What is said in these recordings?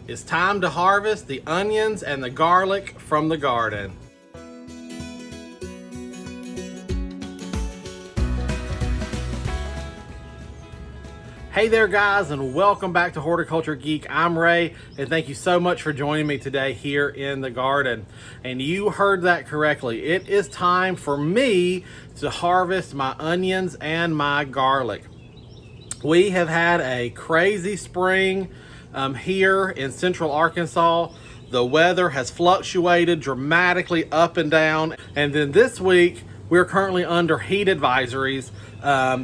It's time to harvest the onions and the garlic from the garden. Hey there guys, and welcome back to Horticulture Geek. I'm Ray, and thank you so much for joining me today here in the garden. And you heard that correctly. It is time for me to harvest my onions and my garlic. We have had a crazy spring here in central Arkansas. The weather has fluctuated dramatically up and down. And then this week, we're currently under heat advisories.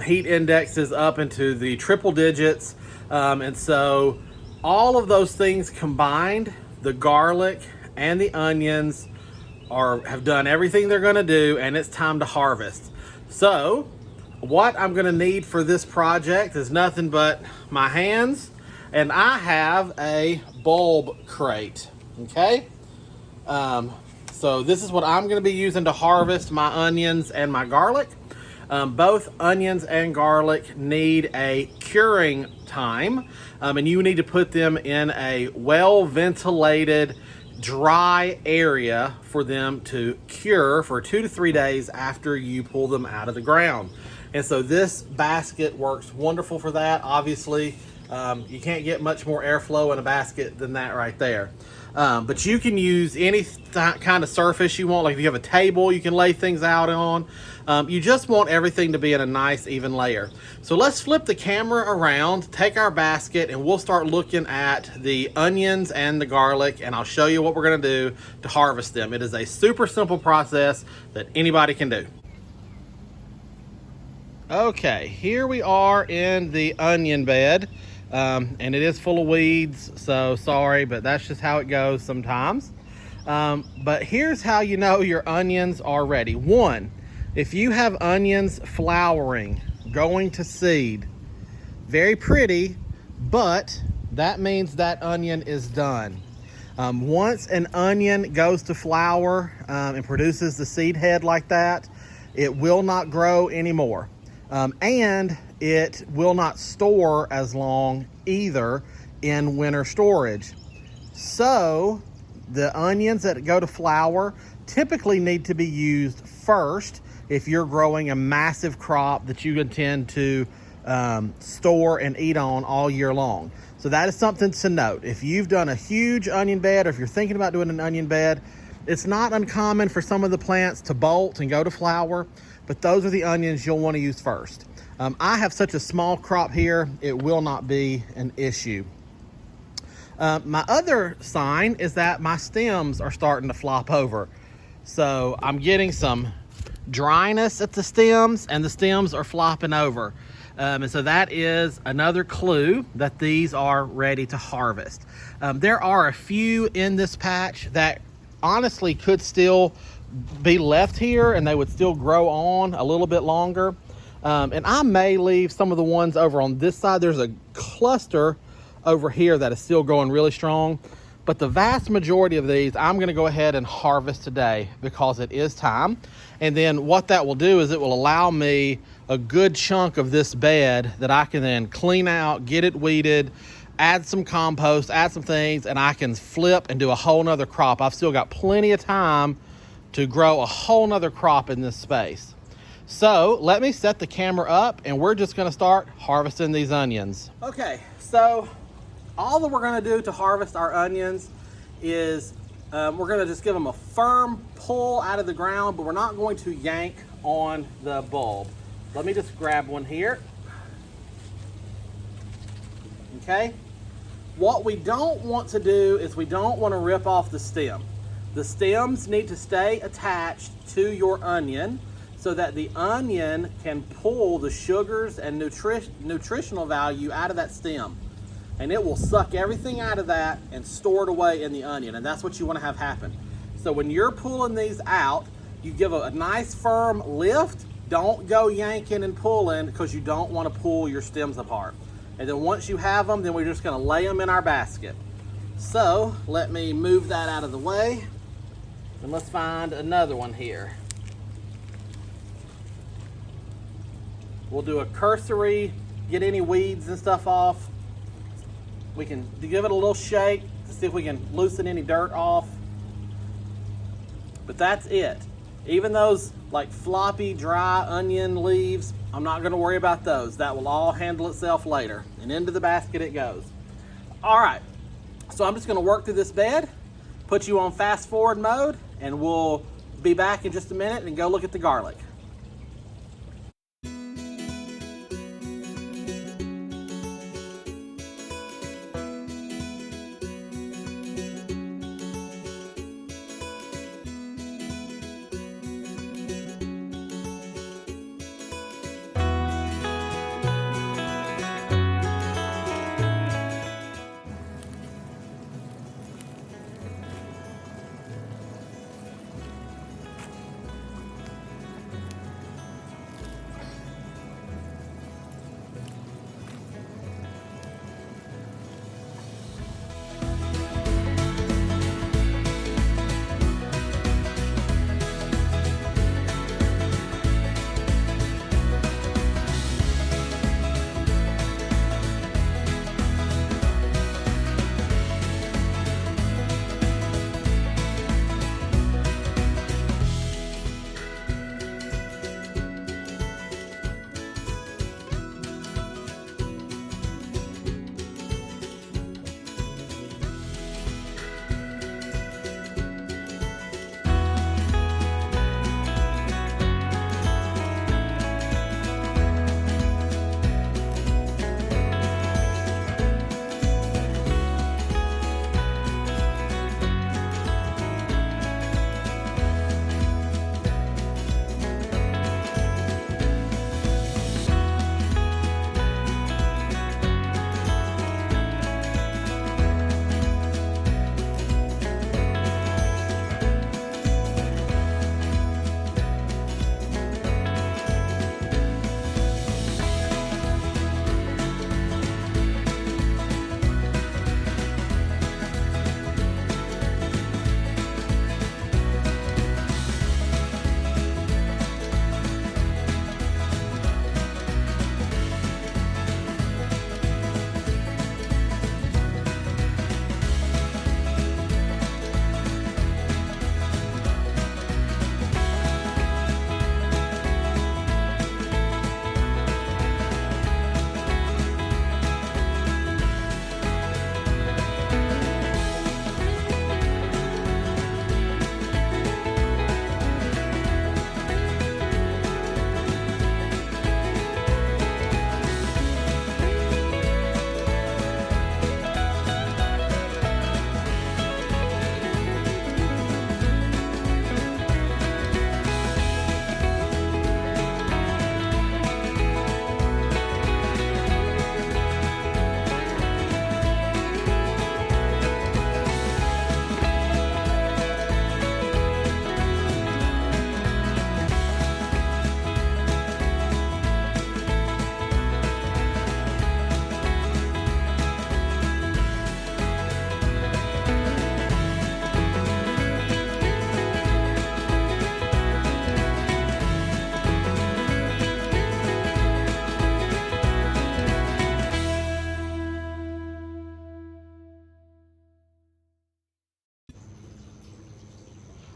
Heat indexes up into the triple digits. And so all of those things combined, the garlic and the onions have done everything they're gonna do, and it's time to harvest. So what I'm gonna need for this project is nothing but my hands, and I have a bulb crate, okay? So this is what I'm gonna be using to harvest my onions and my garlic. Both onions and garlic need a curing time, and you need to put them in a well-ventilated, dry area for them to cure for 2 to 3 days after you pull them out of the ground. And so this basket works wonderful for that. Obviously, you can't get much more airflow in a basket than that right there. But you can use any kind of surface you want. Like if you have a table you can lay things out on. You just want everything to be in a nice even layer. So let's flip the camera around, take our basket, and we'll start looking at the onions and the garlic, and I'll show you what we're gonna do to harvest them. It is a super simple process that anybody can do. Okay, here we are in the onion bed. And it is full of weeds, so sorry, but that's just how it goes sometimes. But here's how you know your onions are ready. One, if you have onions flowering, going to seed, very pretty, but that means that onion is done. Once an onion goes to flower and produces the seed head like that, it will not grow anymore. And it will not store as long either in winter storage. So the onions that go to flower typically need to be used first if you're growing a massive crop that you intend to store and eat on all year long. So that is something to note. If you've done a huge onion bed, or if you're thinking about doing an onion bed, it's not uncommon for some of the plants to bolt and go to flower, but those are the onions you'll want to use first. I have such a small crop here, it will not be an issue. My other sign is that my stems are starting to flop over. So I'm getting some dryness at the stems, and the stems are flopping over. And so that is another clue that these are ready to harvest. There are a few in this patch that honestly could still be left here and they would still grow on a little bit longer. And I may leave some of the ones over on this side. There's a cluster over here that is still going really strong, but the vast majority of these I'm going to go ahead and harvest today because it is time. And then what that will do is it will allow me a good chunk of this bed that I can then clean out, get it weeded, add some compost, add some things, and I can flip and do a whole nother crop. I've still got plenty of time to grow a whole nother crop in this space. So let me set the camera up and we're just gonna start harvesting these onions. Okay, so all that we're gonna do to harvest our onions is we're gonna just give them a firm pull out of the ground, but we're not going to yank on the bulb. Let me just grab one here. Okay, what we don't want to do is we don't want to rip off the stem. The stems need to stay attached to your onion so that the onion can pull the sugars and nutritional value out of that stem. And it will suck everything out of that and store it away in the onion. And that's what you want to have happen. So when you're pulling these out, you give a nice firm lift. Don't go yanking and pulling because you don't want to pull your stems apart. And then once you have them, then we're just going to lay them in our basket. So let me move that out of the way. And let's find another one here. We'll do a cursory, get any weeds and stuff off. We can give it a little shake to see if we can loosen any dirt off. But that's it. Even those like floppy, dry onion leaves, I'm not gonna worry about those. That will all handle itself later. And into the basket it goes. All right, so I'm just gonna work through this bed, put you on fast forward mode, and we'll be back in just a minute and go look at the garlic.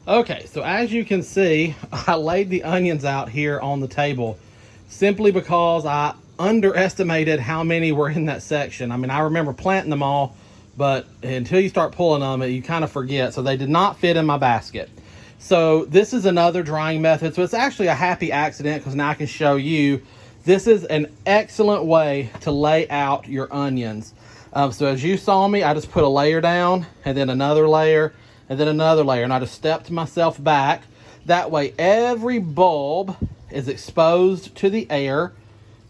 Okay, so as you can see, I laid the onions out here on the table simply because I underestimated how many were in that section. I mean, I remember planting them all, but until you start pulling them, you kind of forget. So they did not fit in my basket. So this is another drying method. So it's actually a happy accident because now I can show you. This is an excellent way to lay out your onions. So as you saw me, I just put a layer down and then another layer and then another layer, and I just stepped myself back. That way every bulb is exposed to the air.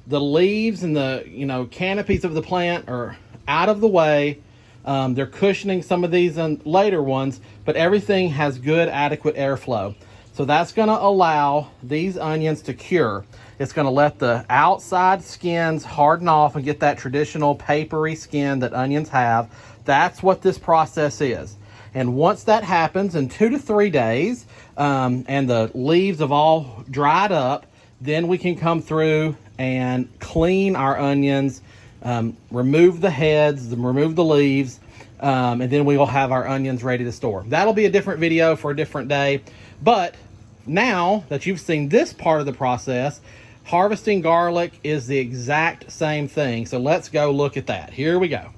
The leaves and the canopies of the plant are out of the way. They're cushioning some of these later ones, but everything has good, adequate airflow. So that's going to allow these onions to cure. It's going to let the outside skins harden off and get that traditional papery skin that onions have. That's what this process is. And once that happens in 2 to 3 days, and the leaves have all dried up, then we can come through and clean our onions, remove the heads, remove the leaves, And then we will have our onions ready to store. That'll be a different video for a different day. But now that you've seen this part of the process, harvesting garlic is the exact same thing. So let's go look at that. Here we go.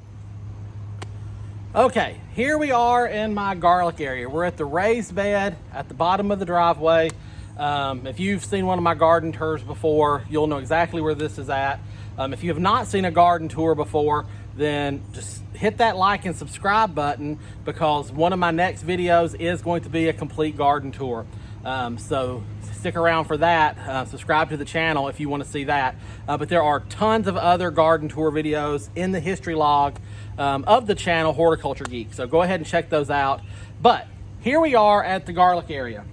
Okay, here we are in my garlic area. We're at the raised bed at the bottom of the driveway. If you've seen one of my garden tours before, you'll know exactly where this is at. If you have not seen a garden tour before, then just hit that like and subscribe button, because one of my next videos is going to be a complete garden tour. So stick around for that. Subscribe to the channel if you want to see that. But there are tons of other garden tour videos in the history log of the channel Horticulture Geek. So go ahead and check those out. But here we are at the garlic area.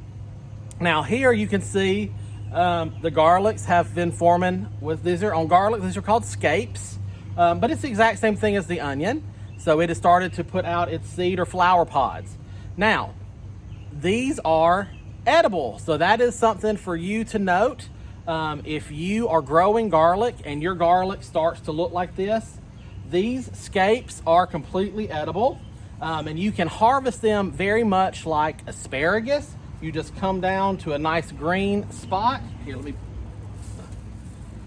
Now here you can see the garlics have been forming with, these are on garlic, these are called scapes. But it's the exact same thing as the onion. So it has started to put out its seed or flower pods. Now, these are edible. So that is something for you to note. If you are growing garlic and your garlic starts to look like this, these scapes are completely edible. And you can harvest them very much like asparagus. You just come down to a nice green spot. Here, let me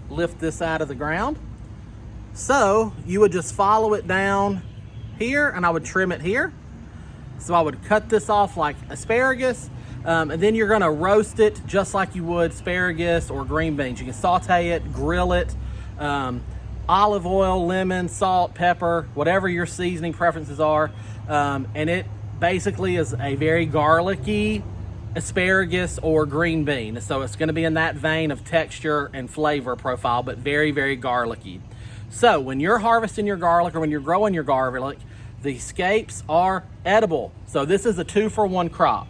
lift this out of the ground. So you would just follow it down here, and I would trim it here. So I would cut this off like asparagus, and then you're gonna roast it just like you would asparagus or green beans. You can saute it, grill it, olive oil, lemon, salt, pepper, whatever your seasoning preferences are. And it basically is a very garlicky asparagus or green bean. So it's gonna be in that vein of texture and flavor profile, but very, very garlicky. So when you're harvesting your garlic or when you're growing your garlic, the scapes are edible. So this is a 2-for-1 crop.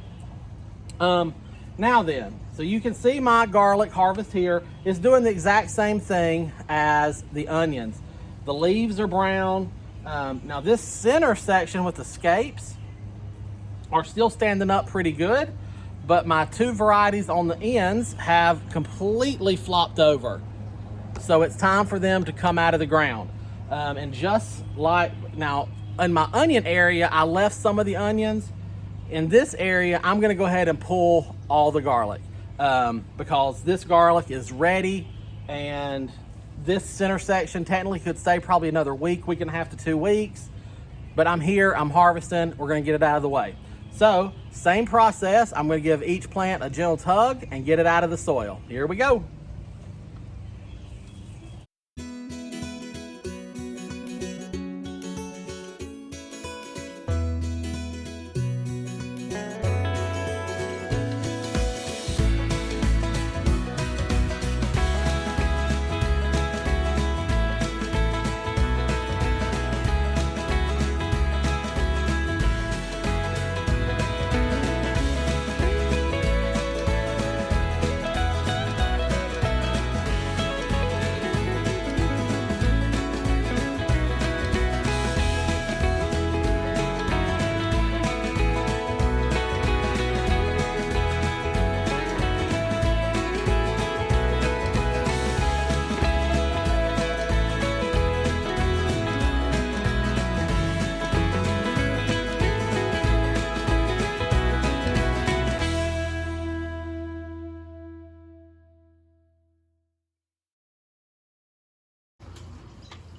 Now then, so you can see my garlic harvest here is doing the exact same thing as the onions. The leaves are brown. Now this center section with the scapes are still standing up pretty good, but my 2 varieties on the ends have completely flopped over. So it's time for them to come out of the ground. And just like, now in my onion area, I left some of the onions. In this area, I'm gonna go ahead and pull all the garlic because this garlic is ready, and this center section technically could stay probably another week and a half to 2 weeks. But I'm here, I'm harvesting, we're gonna get it out of the way. So same process, I'm gonna give each plant a gentle tug and get it out of the soil. Here we go.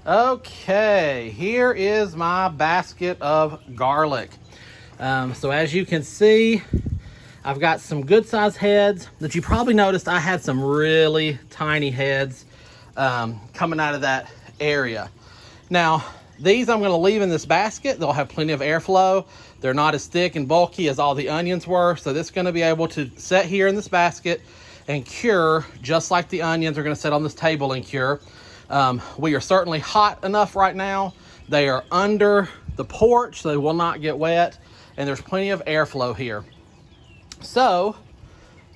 Okay, here is my basket of garlic. So as you can see, I've got some good sized heads that you probably noticed I had some really tiny heads coming out of that area. Now, these I'm gonna leave in this basket. They'll have plenty of airflow. They're not as thick and bulky as all the onions were. So this is gonna be able to sit here in this basket and cure just like the onions are gonna sit on this table and cure. We are certainly hot enough right now. They are under the porch, so they will not get wet, and there's plenty of airflow here. So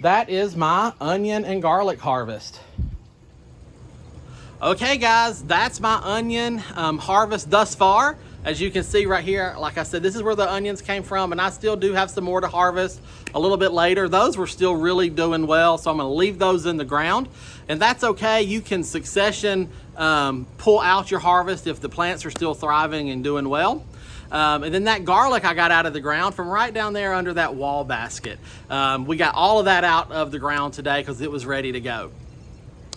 that is my onion and garlic harvest. Okay guys, that's my onion harvest thus far. As you can see right here, like I said, this is where the onions came from, and I still do have some more to harvest a little bit later. Those were still really doing well, so I'm gonna leave those in the ground, and that's okay. You can succession pull out your harvest if the plants are still thriving and doing well. And then that garlic I got out of the ground from right down there under that wall basket. We got all of that out of the ground today because it was ready to go.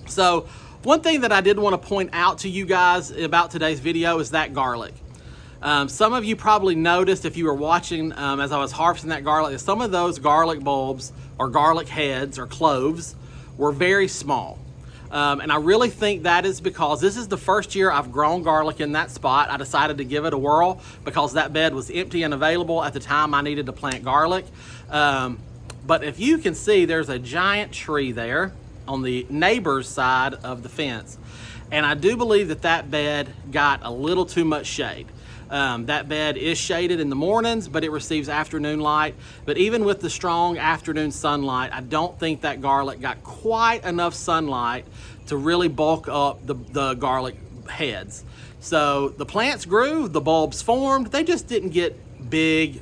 So one thing that I did want to point out to you guys about today's video is that garlic. Some of you probably noticed if you were watching as I was harvesting that garlic, that some of those garlic bulbs or garlic heads or cloves were very small. And I really think that is because this is the first year I've grown garlic in that spot. I decided to give it a whirl because that bed was empty and available at the time I needed to plant garlic. But if you can see, there's a giant tree there on the neighbor's side of the fence. And I do believe that that bed got a little too much shade. That bed is shaded in the mornings, but it receives afternoon light. But even with the strong afternoon sunlight, I don't think that garlic got quite enough sunlight to really bulk up the garlic heads. So the plants grew, the bulbs formed, they just didn't get big,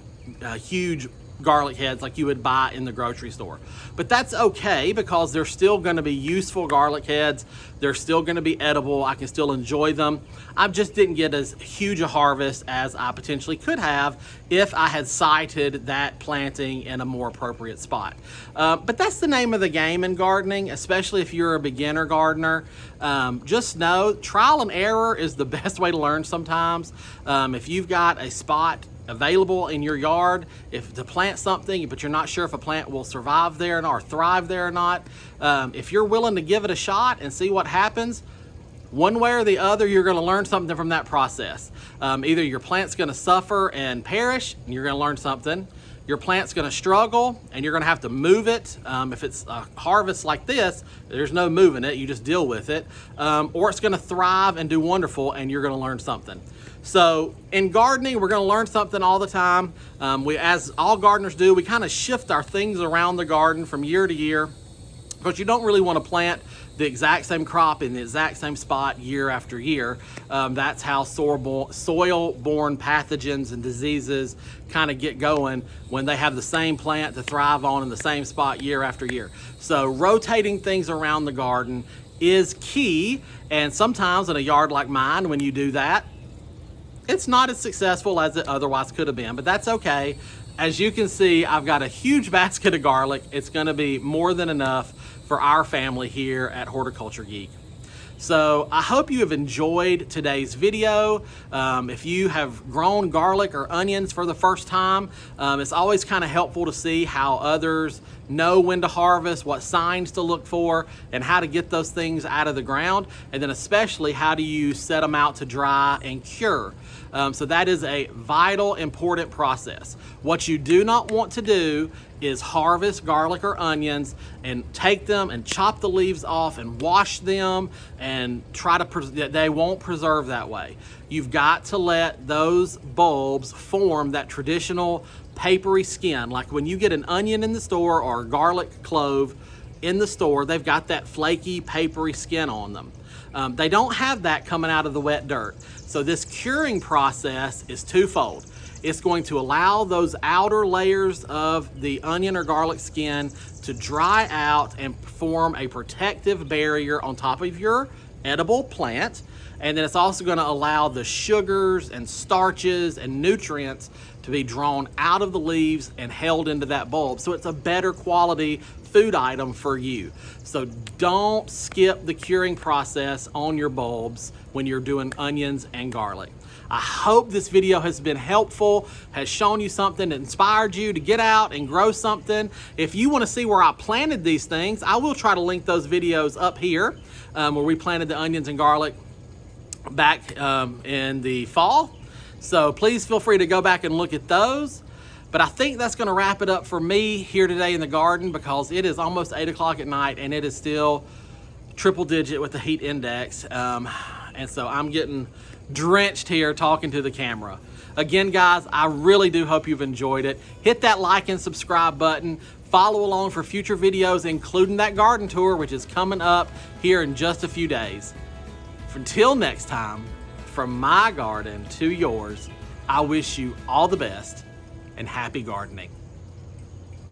huge garlic heads like you would buy in the grocery store. But that's okay because they're still going to be useful garlic heads. They're still going to be edible. I can still enjoy them. I just didn't get as huge a harvest as I potentially could have if I had sited that planting in a more appropriate spot. But that's the name of the game in gardening, especially if you're a beginner gardener. Just know trial and error is the best way to learn sometimes. If you've got a spot available in your yard if to plant something, but you're not sure if a plant will survive there or thrive there or not, if you're willing to give it a shot and see what happens, one way or the other, you're going to learn something from that process. Either your plant's going to suffer and perish, and you're going to learn something. Your plant's going to struggle, and you're going to have to move it. If it's a harvest like this, there's no moving it. You just deal with it. Or it's going to thrive and do wonderful, and you're going to learn something. So in gardening, we're going to learn something all the time. As all gardeners do, we kind of shift our things around the garden from year to year because you don't really want to plant the exact same crop in the exact same spot year after year. That's how soil-borne pathogens and diseases kind of get going when they have the same plant to thrive on in the same spot year after year. So rotating things around the garden is key. And sometimes in a yard like mine, when you do that, it's not as successful as it otherwise could have been, but that's okay. As you can see, I've got a huge basket of garlic. It's going to be more than enough for our family here at Horticulture Geek. So I hope you have enjoyed today's video. If you have grown garlic or onions for the first time, it's always kind of helpful to see how others know when to harvest, what signs to look for, and how to get those things out of the ground. And then especially how do you set them out to dry and cure. So that is a vital, important process. What you do not want to do is harvest garlic or onions and take them and chop the leaves off and wash them and try to, they won't preserve that way. You've got to let those bulbs form that traditional papery skin. Like when you get an onion in the store or a garlic clove in the store, they've got that flaky, papery skin on them. They don't have that coming out of the wet dirt. So this curing process is twofold. It's going to allow those outer layers of the onion or garlic skin to dry out and form a protective barrier on top of your edible plant. And then it's also going to allow the sugars and starches and nutrients to be drawn out of the leaves and held into that bulb. So it's a better quality food item for you. So don't skip the curing process on your bulbs when you're doing onions and garlic. I hope this video has been helpful, has shown you something that inspired you to get out and grow something. If you want to see where I planted these things, I will try to link those videos up here where we planted the onions and garlic back in the fall. So please feel free to go back and look at those. But I think that's going to wrap it up for me here today in the garden because it is almost 8 o'clock at night and it is still triple digit with the heat index. And so I'm getting drenched here talking to the camera. Again, guys, I really do hope you've enjoyed it. Hit that like and subscribe button. Follow along for future videos, including that garden tour, which is coming up here in just a few days. Until next time, from my garden to yours, I wish you all the best and happy gardening.